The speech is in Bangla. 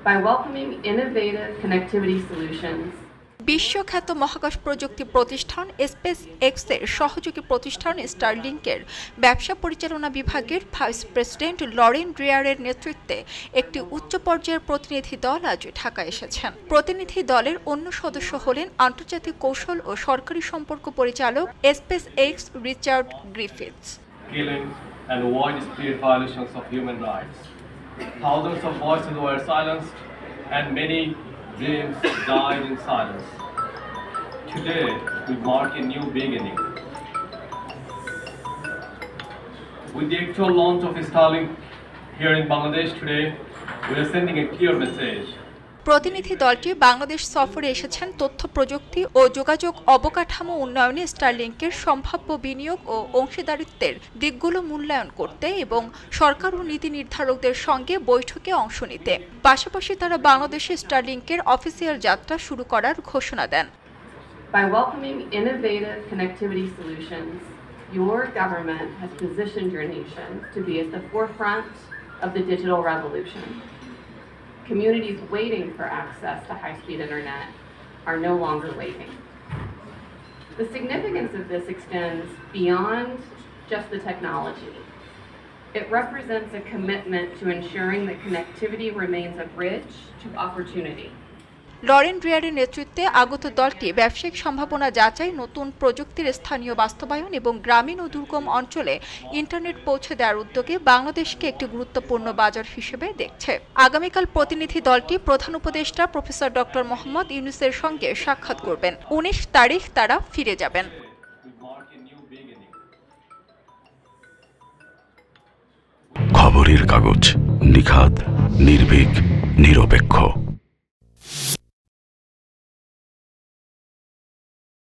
by welcoming innovative connectivity solutions. বিশ্বখ্যাত মহাকাশ প্রযুক্তি প্রতিষ্ঠান স্পেস এক্সের সহযোগী প্রতিষ্ঠান স্টারলিংকের ব্যবসা পরিচালনা বিভাগের ভাইস প্রেসিডেন্ট লরেন ড্রিয়ারের নেতৃত্বে একটি উচ্চ পর্যায়ের প্রতিনিধি দল আজ ঢাকায় এসেছেন। প্রতিনিধি দলের অন্য সদস্য হলেন আন্তর্জাতিক কৌশল ও সরকারি সম্পর্ক পরিচালক space x Richard Griffiths. And widespread violations of human rights. Thousands of voices were silenced and many dreams died in silence. Today, we mark a new beginning. With the actual launch of Starlink here in Bangladesh today, we are sending a clear message. প্রতিনিধি দলটি বাংলাদেশ সফরে এসেছেন তথ্য প্রযুক্তি ও যোগাযোগ অবকাঠামো উন্নয়নে স্টারলিংকের সম্ভাব্য বিনিয়োগ ও অংশীদারিত্বের দিকগুলো মূল্যায়ন করতে এবং সরকার ও নীতি নির্ধারকদের সঙ্গে বৈঠকে অংশ নিতে। পাশাপাশি তারা বাংলাদেশে স্টারলিংকের অফিসিয়াল যাত্রা শুরু করার ঘোষণা দেন। By welcoming innovative connectivity solutions, your government has positioned your nation to be at the forefront of the digital revolution. Communities waiting for access to high-speed internet are no longer waiting. The significance of this extends beyond just the technology. It represents a commitment to ensuring that connectivity remains a bridge to opportunity. Lauren ড্রিয়ারের নেতৃত্বে আগত দলটি ব্যবসায়িক সম্ভাবনা যাচাই, নতুন প্রযুক্তির স্থানীয় বাস্তবায়ন এবং গ্রামীণ ও দুর্গম অঞ্চলে ইন্টারনেট পৌঁছে দেওয়ার উদ্যোগে বাংলাদেশকে একটি গুরুত্বপূর্ণ বাজার হিসেবে দেখছে। আগামীকাল প্রতিনিধি দলটি প্রধান উপদেষ্টা প্রফেসর ডক্টর মোহাম্মদ ইউনূসের সঙ্গে সাক্ষাৎ করবেন। 19 তারিখ তারা ফিরে যাবেন। খবরের কাগজ, নিখাত, নির্ভীক,